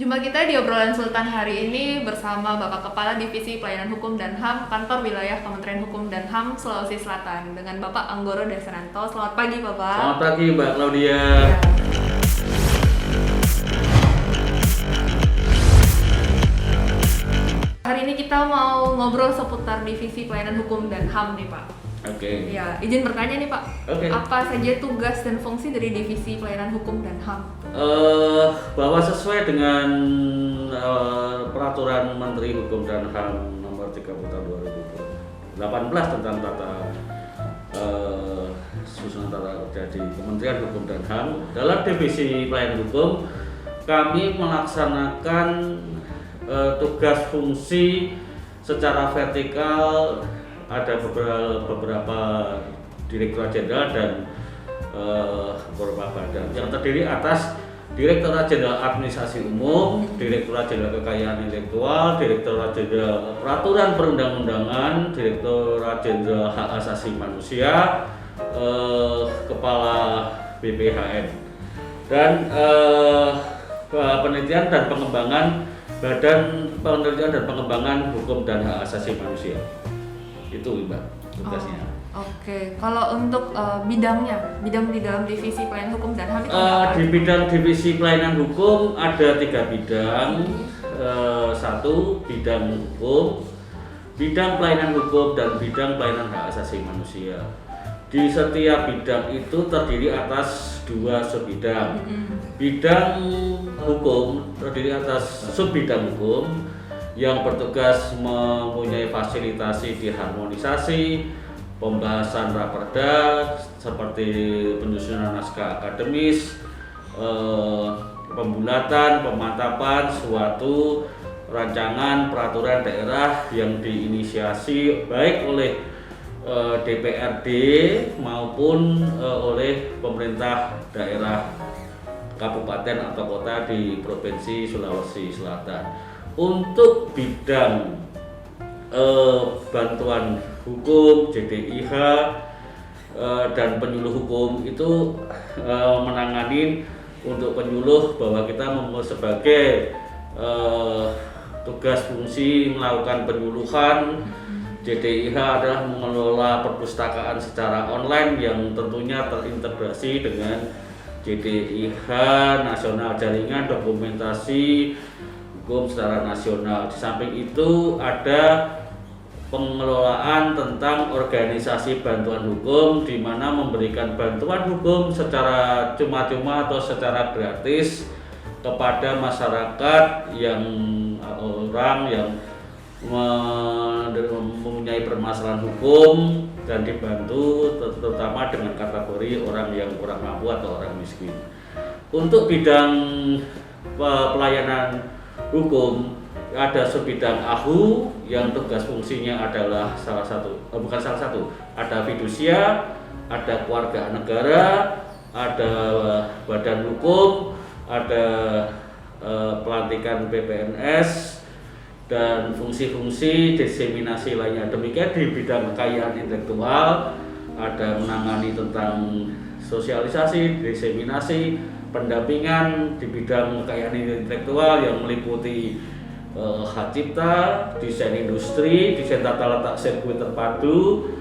Jumpa kita di obrolan Sultan hari ini bersama Bapak Kepala Divisi Pelayanan Hukum dan HAM Kantor Wilayah Kementerian Hukum dan HAM Sulawesi Selatan dengan Bapak Anggoro Dasaranto. Selamat pagi Bapak. Selamat pagi Mbak Claudia. Ya. Hari ini kita mau ngobrol seputar Divisi Pelayanan Hukum dan HAM nih Pak. Oke. Ya, izin bertanya nih Pak. Oke. Apa saja tugas dan fungsi dari Divisi Pelayanan Hukum dan HAM? Bahwa sesuai dengan Peraturan Menteri Hukum dan HAM Nomor 30 Tahun 2018 tentang tata susunan tata kerja di Kementerian Hukum dan HAM, dalam Divisi Pelayanan Hukum kami melaksanakan tugas fungsi secara vertikal. Ada beberapa direktorat jenderal dan beberapa badan yang terdiri atas Direktorat Jenderal Administrasi Umum, Direktorat Jenderal Kekayaan Intelektual, Direktorat Jenderal Peraturan Perundang-undangan, Direktorat Jenderal Hak Asasi Manusia, Kepala BPHN, dan penelitian dan pengembangan Badan Penelitian dan Pengembangan Hukum dan Hak Asasi Manusia. Itu Mbak tugasnya. Oke. Kalau untuk bidang di dalam Divisi Pelayanan Hukum dan HAM itu Di bidang Divisi Pelayanan Hukum ada 3 bidang. Satu, bidang hukum, bidang pelayanan hukum, dan bidang pelayanan hak asasi manusia. Di setiap bidang itu terdiri atas 2 subbidang. Bidang hukum terdiri atas subbidang hukum yang bertugas mempunyai fasilitasi diharmonisasi, pembahasan raperda seperti penyusunan naskah akademis, pembulatan, pemantapan suatu rancangan peraturan daerah yang diinisiasi baik oleh DPRD maupun oleh pemerintah daerah kabupaten atau kota di Provinsi Sulawesi Selatan. Untuk bidang bantuan hukum, JDIH, dan penyuluh hukum itu menangani untuk penyuluh bahwa kita sebagai tugas fungsi melakukan penyuluhan. JDIH adalah mengelola perpustakaan secara online yang tentunya terintegrasi dengan JDIH Nasional Jaringan Dokumentasi Hukum secara nasional. Di samping itu ada pengelolaan tentang organisasi bantuan hukum, di mana memberikan bantuan hukum secara cuma-cuma atau secara gratis kepada masyarakat yang orang yang mempunyai permasalahan hukum dan dibantu terutama dengan kategori orang yang kurang mampu atau orang miskin. Untuk bidang pelayanan hukum ada subbidang AHU yang tugas fungsinya adalah ada fidusia, ada keluarga negara, ada badan hukum, ada pelantikan PPNS, dan fungsi-fungsi diseminasi lainnya. Demikian di bidang kekayaan intelektual ada menangani tentang sosialisasi, diseminasi, pendampingan di bidang kekayaan intelektual yang meliputi hak cipta, desain industri, desain tata letak sirkuit terpadu,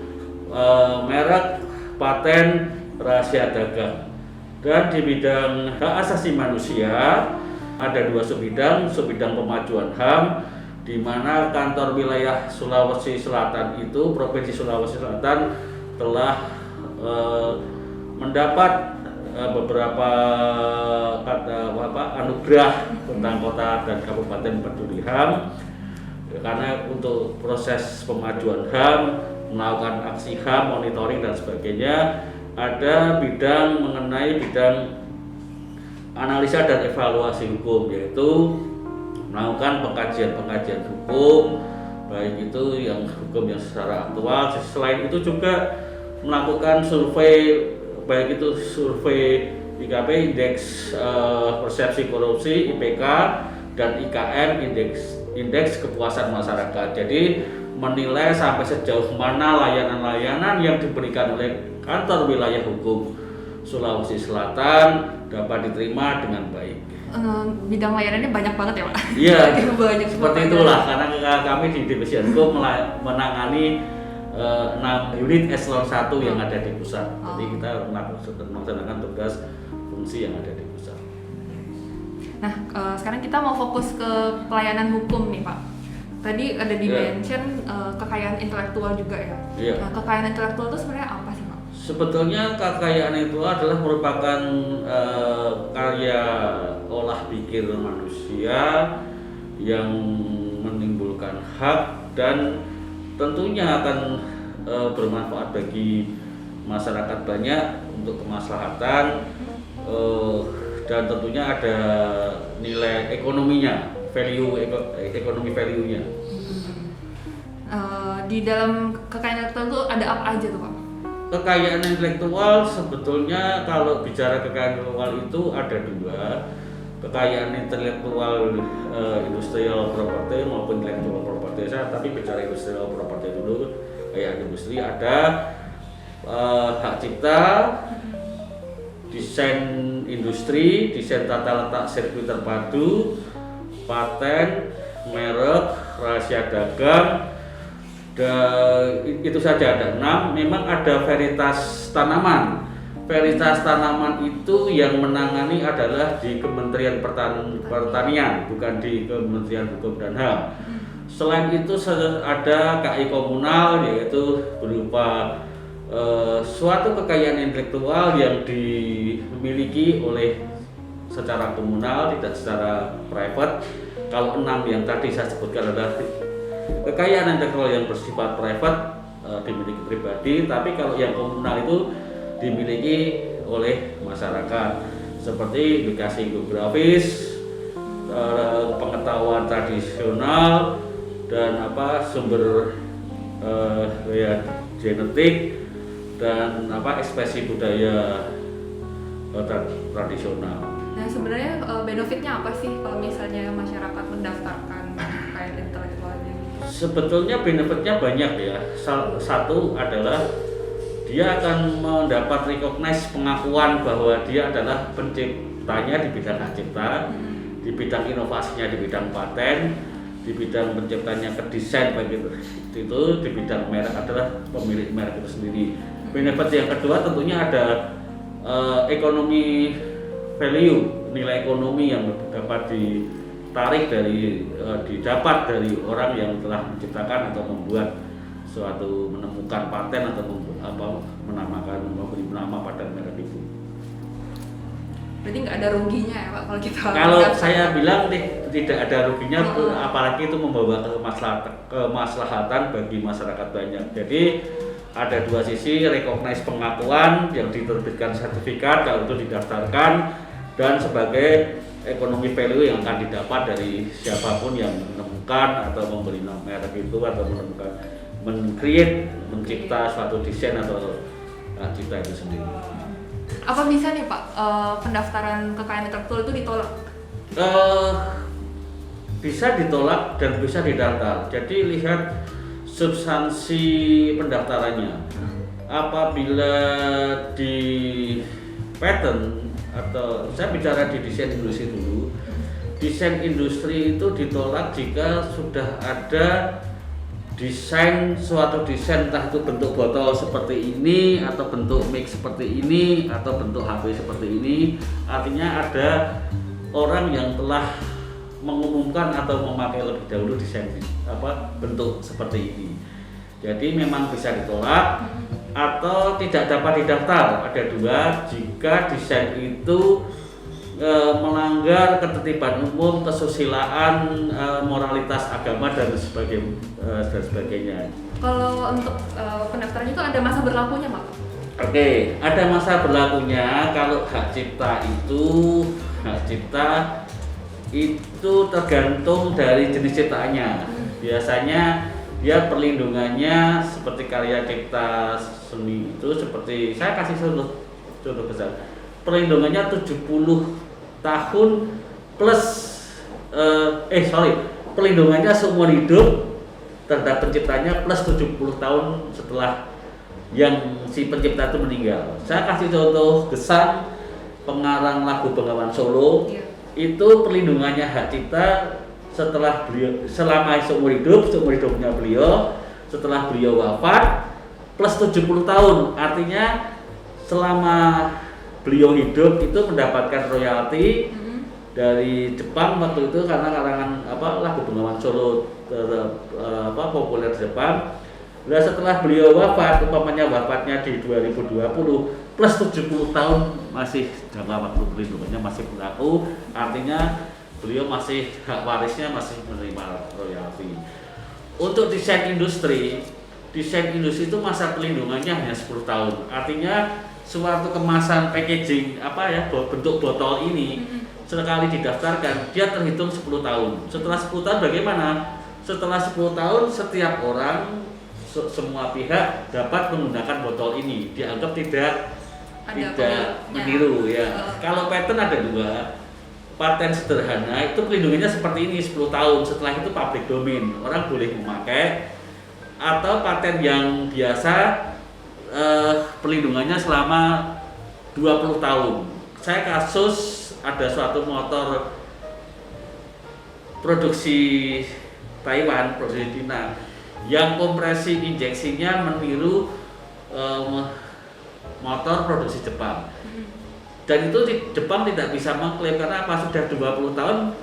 merek, paten, rahasia dagang. Dan di bidang hak asasi manusia ada 2 subbidang pemajuan HAM, di mana kantor wilayah Sulawesi Selatan itu Provinsi Sulawesi Selatan telah mendapat beberapa anugerah tentang kota dan kabupaten peduli HAM, karena untuk proses pemajuan HAM, melakukan aksi HAM, monitoring dan sebagainya. Ada mengenai bidang analisa dan evaluasi hukum, yaitu melakukan pengkajian hukum, baik itu yang hukum yang secara aktual. Selain itu juga melakukan survei, baik itu survei IKP, Indeks Persepsi Korupsi IPK, dan IKM, Indeks Kepuasan Masyarakat. Jadi menilai sampai sejauh mana layanan-layanan yang diberikan oleh Kantor Wilayah Hukum Sulawesi Selatan dapat diterima dengan baik. bidang layanannya banyak banget ya Pak? Iya, banyak seperti itulah karena kami di Divisi Hukum menangani 6 unit eselon 1 yang ada di pusat. Jadi kita melaksanakan tugas fungsi yang ada di pusat. Nah, sekarang kita mau fokus ke pelayanan hukum nih Pak. Tadi ada di-mention kekayaan intelektual juga ya. Iya. Nah, kekayaan intelektual itu sebenarnya apa sih Pak? Sebetulnya kekayaan itu adalah merupakan karya olah pikir manusia yang menimbulkan hak dan tentunya akan bermanfaat bagi masyarakat banyak untuk kemaslahatan dan tentunya ada nilai ekonominya, ekonomi value-nya. Di dalam kekayaan intelektual itu ada apa aja tuh Pak? Kekayaan intelektual sebetulnya kalau bicara kekayaan intelektual itu ada dua, kekayaan intelektual industrial property maupun intellectual property. Tapi bicara industrial property dulu, kayak industri ada hak cipta, desain industri, desain tata letak sirkuit terpadu, paten, merek, rahasia dagang. Dan itu saja ada 6. Memang ada varietas tanaman. Varietas tanaman itu yang menangani adalah di Kementerian Pertanian, bukan di Kementerian Hukum dan HAM. Selain itu ada KI komunal, yaitu berupa suatu kekayaan intelektual yang dimiliki oleh secara komunal, tidak secara private. Kalau 6 yang tadi saya sebutkan adalah kekayaan intelektual yang bersifat private, dimiliki pribadi, tapi kalau yang komunal itu dimiliki oleh masyarakat, seperti edukasi geografis, pengetahuan tradisional, dan sumber genetik, dan ekspresi budaya tradisional. Nah sebenarnya benefitnya apa sih kalau misalnya masyarakat mendaftarkan kekayaan intelektual ini? Sebetulnya benefitnya banyak ya. Satu adalah dia akan mendapat recognize, pengakuan bahwa dia adalah penciptanya di bidang hak cipta, di bidang inovasinya di bidang paten, di bidang penciptanya ke desain begitu itu, di bidang merek adalah pemilik merek itu sendiri. Benefit yang kedua tentunya ada ekonomi value, nilai ekonomi yang dapat ditarik didapat dari orang yang telah menciptakan atau membuat suatu, menemukan paten atau memberi nama pada merek itu. Berarti nggak ada ruginya ya Pak kalau kita? Kalau saya bilang tidak ada ruginya, apalagi itu membawa kemaslahatan bagi masyarakat banyak. Jadi ada dua sisi, recognize, pengakuan yang diterbitkan sertifikat kalau itu didaftarkan, dan sebagai ekonomi value yang akan didapat dari siapapun yang menemukan atau memberi nama merek itu, atau mencipta suatu desain atau cipta itu sendiri. Apa bisa nih Pak pendaftaran kekayaan intelektual itu ditolak? Bisa ditolak dan bisa didaftar. Jadi lihat substansi pendaftarannya. Apabila di patent, atau saya bicara di desain industri dulu, desain industri itu ditolak jika sudah ada desain, suatu desain, entah itu bentuk botol seperti ini, atau bentuk mic seperti ini, atau bentuk HP seperti ini. Artinya ada orang yang telah mengumumkan atau memakai lebih dahulu desain bentuk seperti ini. Jadi memang bisa ditolak atau tidak dapat didaftar. Ada dua, jika desain itu melanggar ketertiban umum, kesusilaan, moralitas agama dan sebagainya. Kalau untuk pendaftaran itu ada masa berlakunya Pak? Oke, ada masa berlakunya. Kalau hak cipta itu tergantung dari jenis ciptaannya. Biasanya dia perlindungannya seperti karya cipta seni itu, seperti saya kasih contoh besar. Perlindungannya 70 tahun plus perlindungannya seumur hidup terhadap penciptanya plus 70 tahun setelah yang si pencipta itu meninggal. Saya kasih contoh besar, pengarang lagu Bengawan Solo. itu perlindungannya hak cipta setelah beliau selama seumur hidupnya beliau, setelah beliau wafat plus 70 tahun. Artinya selama beliau hidup itu mendapatkan royalti dari Jepang waktu itu karena karangan lagu Bengawan Solo populer di Jepang. Nah, setelah beliau wafat, umpamanya wafatnya di 2020 plus 70 tahun masih jangka waktu perlindungannya masih berlaku, artinya beliau masih hak warisnya masih menerima royalti. Untuk desain industri itu masa perlindungannya hanya 10 tahun. Artinya suatu kemasan packaging bentuk botol ini sekali didaftarkan dia terhitung 10 tahun. Setelah 10 tahun bagaimana? Setelah 10 tahun setiap orang semua pihak dapat menggunakan botol ini, dianggap tidak meniru ya. Kalau patent ada 2. Paten sederhana itu pelindungannya seperti ini 10 tahun, setelah itu public domain, orang boleh memakai. Atau paten yang biasa pelindungannya selama 20 tahun. Saya kasus ada suatu motor produksi Taiwan, produksi China, yang kompresi injeksinya meniru motor produksi Jepang. Dan itu di Jepang tidak bisa mengklaim karena sudah 20 tahun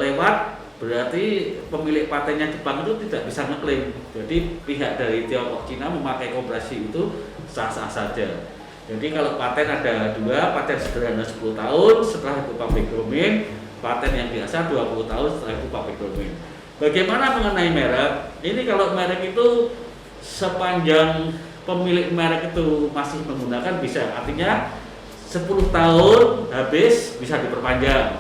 lewat, berarti pemilik patennya Jepang itu tidak bisa mengklaim. Jadi pihak dari Tiongkok Cina memakai kompresi itu sah-sah saja. Jadi kalau paten ada 2, paten sederhana 10 tahun, setelah itu public domain, paten yang biasa 20 tahun, setelah itu public domain. Bagaimana mengenai merek? Ini kalau merek itu sepanjang pemilik merek itu masih menggunakan bisa, artinya 10 tahun habis bisa diperpanjang,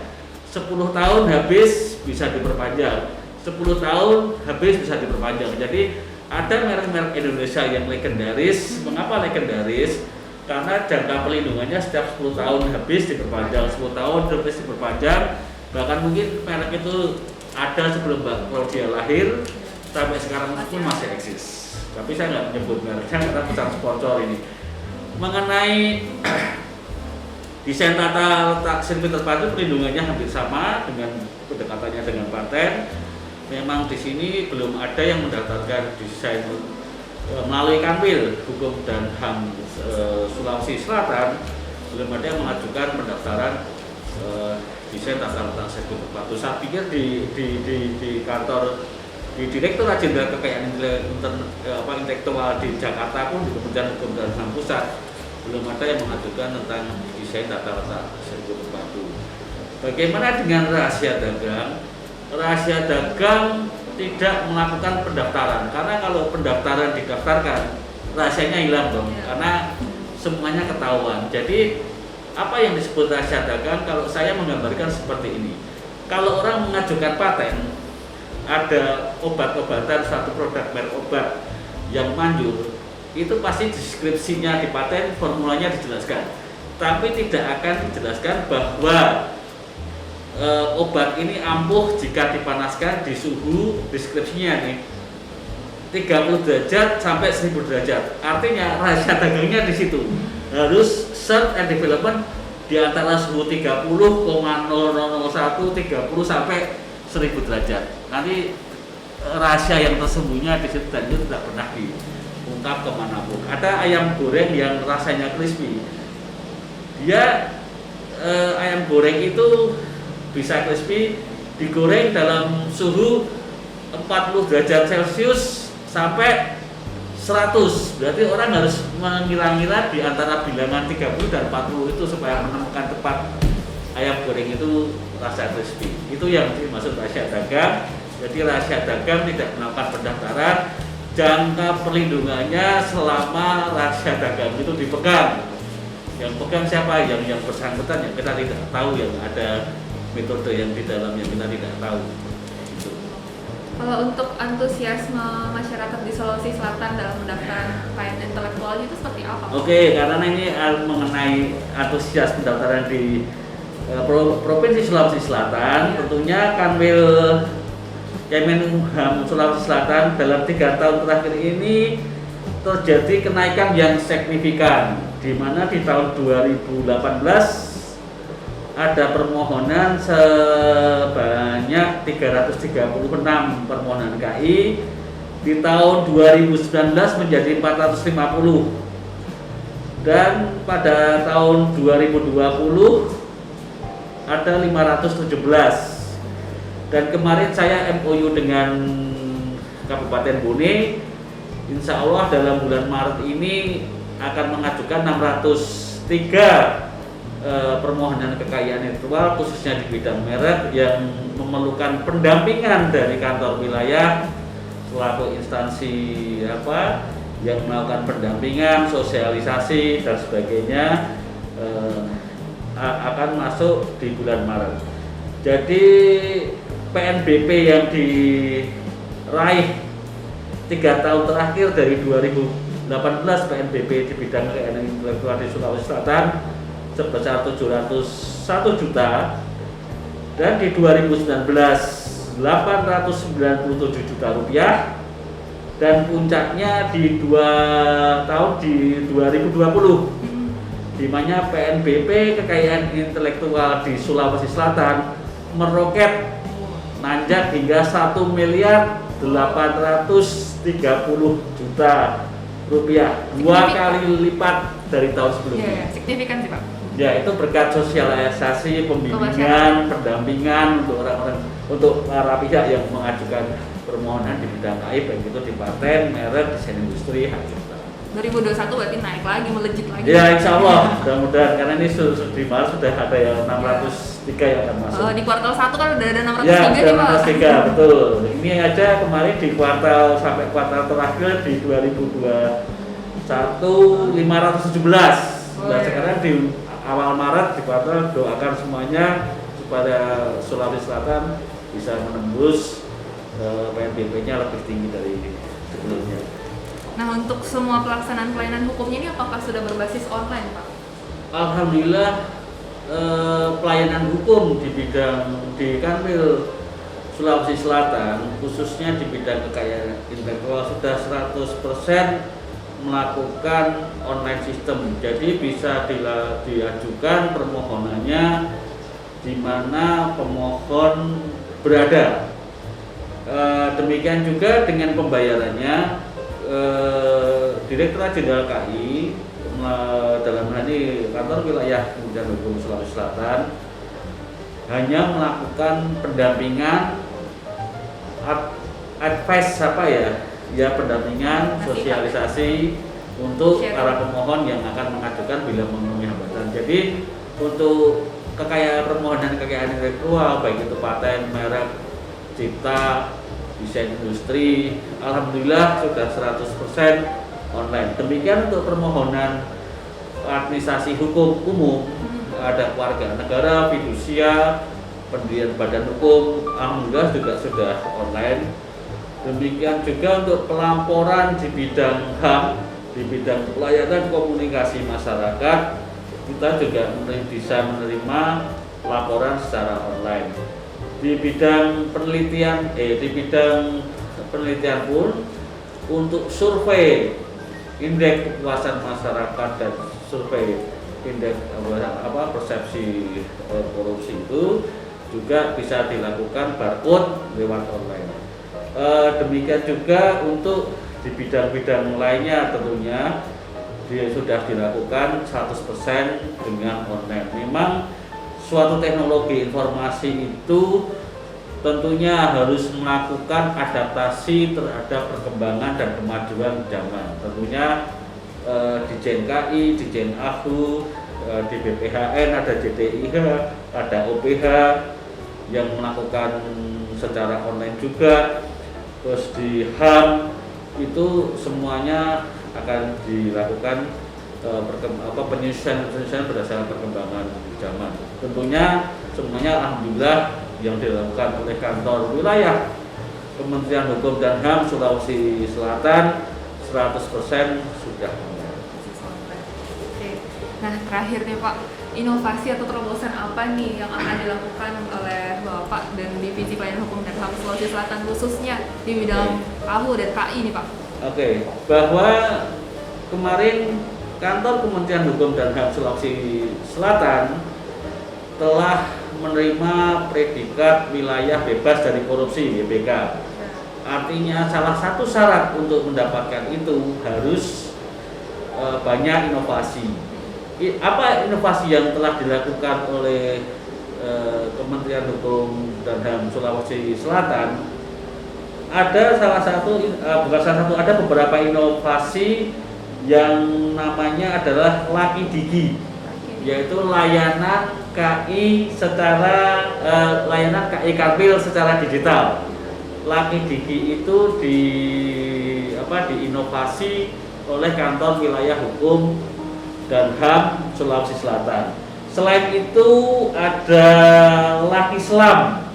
10 tahun habis bisa diperpanjang, 10 tahun habis bisa diperpanjang. Jadi ada merek-merek Indonesia yang legendaris. Mengapa legendaris? Karena jangka pelindungannya setiap 10 tahun habis diperpanjang, 10 tahun habis diperpanjang. Bahkan mungkin merek itu ada sebelum Mbak Claudia lahir, sampai sekarang pun masih eksis. Tapi saya nggak menyebut mereknya karena bukan sponsor ini. Mengenai desain tata letak sirkuit terpadu, perlindungannya hampir sama dengan pendekatannya dengan paten. Memang di sini belum ada yang mendaftarkan desain melalui Kanwil Hukum dan HAM Sulawesi Selatan, belum ada yang mengajukan pendaftaran desain tata letak sirkuit terpadu. Saya pikir di kantor di Direktorat Jenderal Kekayaan Intelektual di Jakarta pun, di Kementerian Hukum dan HAM Pusat, belum ada yang mengajukan tentang desain tata letak sirkuit terpadu. Bagaimana dengan rahasia dagang? Rahasia dagang tidak melakukan pendaftaran, karena kalau pendaftaran didaftarkan rahasianya hilang dong, karena semuanya ketahuan. Jadi apa yang disebut rahasia dagang? Kalau saya menggambarkan seperti ini, kalau orang mengajukan paten, ada obat-obatan, satu produk merek obat yang manjur, itu pasti deskripsinya di paten, formulanya dijelaskan, tapi tidak akan dijelaskan bahwa obat ini ampuh jika dipanaskan di suhu, deskripsinya nih 30 derajat sampai 1000 derajat. Artinya rahasia dagangnya di situ. Harus search and development di antara suhu 30,0001 30 sampai 1000 derajat. Nanti rahasia yang tersembunyi di situ dan itu tidak pernah diungkap kemanapun. Ada ayam goreng yang rasanya crispy. Dia ayam goreng itu bisa crispy digoreng dalam suhu 40 derajat Celcius sampai 100. Berarti orang harus mengira-ngira di antara bilangan 30 dan 40 itu supaya menemukan tepat ayam goreng itu rasa crispy. Itu yang dimaksud rahasia dagang. Jadi rahasia dagang tidak melakukan pendaftaran, jangka perlindungannya selama rahasia dagang itu dipegang. Yang pegang siapa? Yang bersangkutan, yang kita tidak tahu, yang ada metode yang di dalam yang kita tidak tahu. Gitu. Kalau untuk antusiasme masyarakat di Sulawesi Selatan dalam mendaftar kekayaan intelektual itu seperti apa? Oke, karena ini mengenai antusias pendaftaran di Provinsi Sulawesi Selatan, tentunya Kanwil Kemenham Sulawesi Selatan dalam 3 tahun terakhir ini terjadi kenaikan yang signifikan, di mana di tahun 2018 ada permohonan sebanyak 336 permohonan KI. Di tahun 2019 menjadi 450. Dan pada tahun 2020 ada 517. Dan kemarin saya MOU dengan Kabupaten Bone, insya Allah dalam bulan Maret ini akan mengajukan 603 permohonan kekayaan intelektual khususnya di bidang merek yang memerlukan pendampingan dari kantor wilayah selaku instansi yang melakukan pendampingan, sosialisasi dan sebagainya akan masuk di bulan Maret. Jadi PNBP yang diraih 3 tahun terakhir dari 2018 PNBP di bidang kekayaan intelektual di Sulawesi Selatan sebesar 701 juta, dan di 2019 897 juta rupiah, dan puncaknya di 2 tahun di 2020 di mana PNBP kekayaan intelektual di Sulawesi Selatan meroket nanjak hingga 1.830 juta rupiah, 2 kali lipat dari tahun sebelumnya. Signifikan sih Pak. Ya, itu berkat sosialisasi, pembimbingan, pendampingan untuk orang-orang, untuk para pihak yang mengajukan permohonan di bidang KI, baik itu di paten, merek, desain industri, hak cipta. 2021 berarti naik lagi, melejit lagi. Ya, insya Allah, mudah-mudahan karena ini di Maret sudah ada yang 603 yang akan masuk. Di kuartal 1 kan udah ada 603 ya, nih Pak. 603, betul. Ini aja kemarin di kuartal sampai kuartal terakhir di 2021 517. Nah, sekarang di awal Maret di kuartal doakan semuanya supaya Sulawesi Selatan bisa menembus PNBP-nya lebih tinggi dari sebelumnya. Nah, untuk semua pelaksanaan pelayanan hukumnya ini apakah sudah berbasis online Pak? Alhamdulillah pelayanan hukum di bidang di Kanwil Sulawesi Selatan khususnya di bidang kekayaan intelektual sudah 100% melakukan online sistem. Jadi bisa diajukan permohonannya di mana pemohon berada. Demikian juga dengan pembayarannya, Direktorat Jenderal KI dalam hal ini kantor wilayah Kementerian Hukum Sulawesi Selatan hanya melakukan pendampingan advice pendampingan sosialisasi untuk para pemohon yang akan mengajukan bila memenuhi hambatan. Jadi untuk permohonan kekayaan intelektual baik itu paten, merek, cipta, desain industri, alhamdulillah sudah 100% online. Demikian untuk permohonan administrasi hukum umum, ada keluarga negara, fidusia, pendirian badan hukum, alhamdulillah juga sudah online. Demikian juga untuk pelaporan di bidang HAM, di bidang pelayanan komunikasi masyarakat, kita juga bisa menerima laporan secara online. Di bidang penelitian, pun untuk survei indeks kepuasan masyarakat dan survei indeks persepsi korupsi itu juga bisa dilakukan barcode lewat online. Demikian juga untuk di bidang-bidang lainnya tentunya sudah dilakukan 100% dengan online. Memang suatu teknologi informasi itu tentunya harus melakukan adaptasi terhadap perkembangan dan kemajuan zaman. Tentunya di Jen KI, di Jen AHU, di BPHN ada JTIH, ada OPH yang melakukan secara online juga. Terus di HAM itu semuanya akan dilakukan penyusunan berdasarkan perkembangan zaman. Tentunya semuanya alhamdulillah yang dilakukan oleh kantor wilayah Kementerian Hukum dan HAM Sulawesi Selatan 100% sudah. Oke. Nah, terakhir nih Pak, inovasi atau terobosan apa nih yang akan dilakukan oleh Bapak dan Divisi Pelayanan Hukum dan HAM Sulawesi Selatan khususnya di bidang AHU dan KI nih Pak? Oke, bahwa kemarin kantor Kementerian Hukum dan HAM Sulawesi Selatan telah menerima predikat wilayah bebas dari korupsi WBK. Artinya salah satu syarat untuk mendapatkan itu harus banyak inovasi. Apa inovasi yang telah dilakukan oleh Kementerian Hukum dan HAM Sulawesi Selatan? Ada ada beberapa inovasi yang namanya adalah Laki Digi, yaitu layanan KI Kanwil secara digital. Laki Digi itu diinovasi oleh Kantor Wilayah Hukum dan HAM Sulawesi Selatan. Selain itu ada Laki Selam.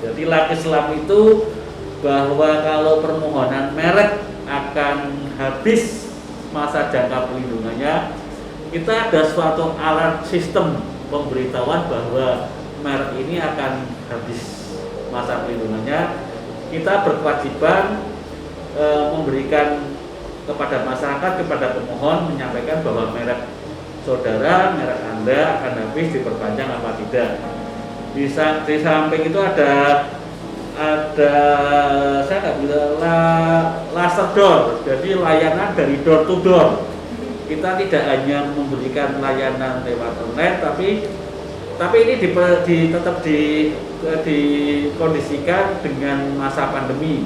Jadi Laki Selam itu bahwa kalau permohonan merek akan habis masa jangka pelindungannya, kita ada suatu alat sistem pemberitahuan bahwa merek ini akan habis masa pelindungannya. Kita berkewajiban memberikan kepada masyarakat, kepada pemohon, menyampaikan bahwa merek saudara, merek Anda akan habis, diperpanjang apa tidak. Di samping itu ada saya nggak bilang laser door, jadi layanan dari door to door. Kita tidak hanya memberikan layanan lewat online, tapi ini tetap dikondisikan dengan masa pandemi.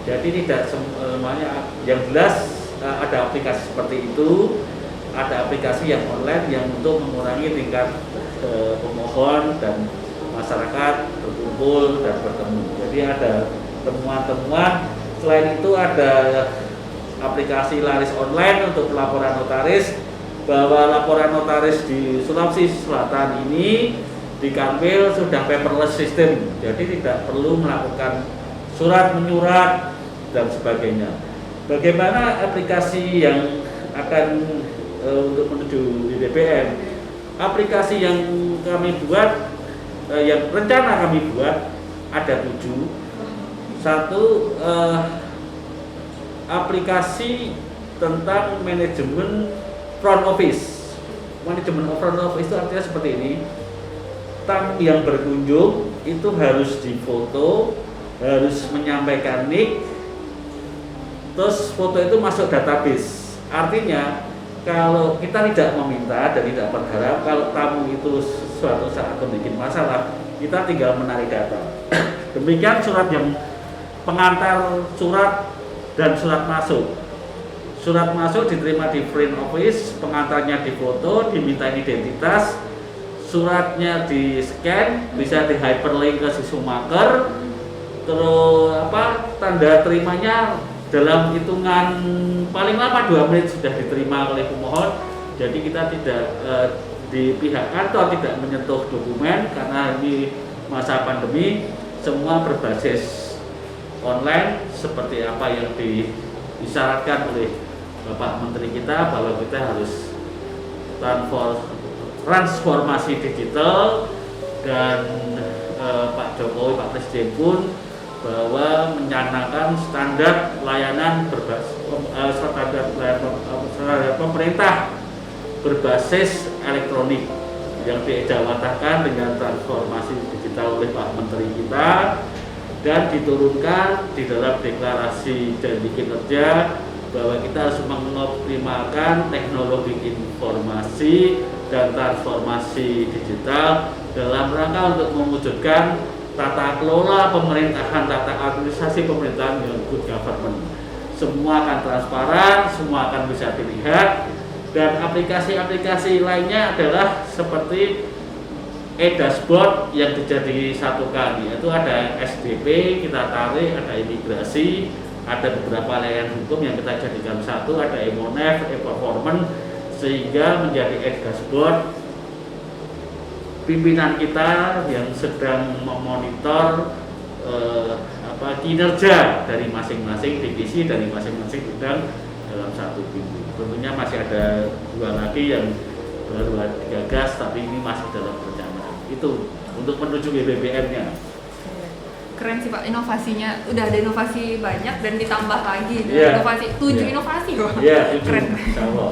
Jadi tidak semuanya, yang jelas ada aplikasi seperti itu, ada aplikasi yang online yang untuk mengurangi tingkat pemohon dan masyarakat berkumpul dan bertemu. Jadi ada temuan-temuan. Selain itu ada aplikasi laris online untuk pelaporan notaris, bahwa laporan notaris di Sulawesi Selatan ini di Kanwil sudah paperless system, jadi tidak perlu melakukan surat menyurat dan sebagainya. Bagaimana aplikasi yang akan untuk menuju di DPM? Aplikasi yang kami buat, yang rencana kami buat ada 7. Satu, aplikasi tentang manajemen front office. Manajemen front office itu artinya seperti ini. Tamu yang berkunjung itu harus difoto, harus menyampaikan nick, terus foto itu masuk database. Artinya kalau kita tidak meminta dan tidak berharap, kalau tamu itu suatu saat membuat masalah, kita tinggal menarik data. Demikian surat yang pengantar surat dan surat masuk. Surat masuk diterima di front office, pengantarnya difoto, diminta identitas, suratnya di scan, bisa di hyperlink ke Sisumaker, terus tanda terimanya dalam hitungan paling lama 2 menit sudah diterima oleh pemohon. Jadi kita tidak di pihak kantor tidak menyentuh dokumen karena ini masa pandemi, semua berbasis online seperti apa yang disyaratkan oleh Bapak Menteri kita, bahwa kita harus transformasi digital, dan Pak Jokowi, Pak Presiden pun bahwa mencanangkan standar layanan standar pemerintah berbasis elektronik yang diejawantahkan dengan transformasi digital oleh Pak Menteri kita dan diturunkan di dalam deklarasi janji kinerja bahwa kita harus mengoptimalkan teknologi informasi dan transformasi digital dalam rangka untuk mewujudkan tata kelola pemerintahan, tata administrasi pemerintahan yang good government. Semua akan transparan, semua akan bisa dilihat, dan aplikasi-aplikasi lainnya adalah seperti e-dashboard yang dijadi satu kali, yaitu ada SDP, kita tarik, ada imigrasi, ada beberapa layanan hukum yang kita jadikan satu, ada e-monef, e-performance, sehingga menjadi e-dashboard pimpinan kita yang sedang memonitor kinerja dari masing-masing divisi, dari masing-masing bidang dalam satu pintu. Tentunya masih ada 2 lagi yang baru digagas, tapi ini masih dalam perencanaan. Itu untuk menuju BBM-nya. Keren sih Pak, inovasinya udah ada inovasi banyak dan ditambah lagi. Yeah. Inovasi 7 inovasi loh. Iya, 7. Keren. Insya Allah.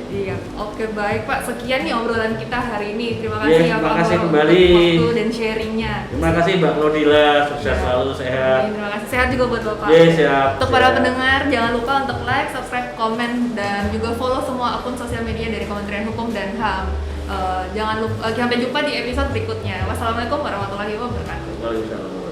Iya, oke baik Pak. Sekian nih obrolan kita hari ini. Terima kasih Iya, ya terima Pak kasih Boro kembali. untuk waktu dan sharingnya. Terima kasih Mbak Claudila, sukses Iya. selalu, sehat. Terima kasih. Sehat juga buat Bapak. Iya, siap. Untuk para siap. pendengar, jangan lupa untuk like, subscribe, komen, dan juga follow semua akun sosial media dari Kementerian Hukum dan HAM. Jangan lupa, sampai jumpa di episode berikutnya. Wassalamualaikum warahmatullahi wabarakatuh. Waalaikumsalam.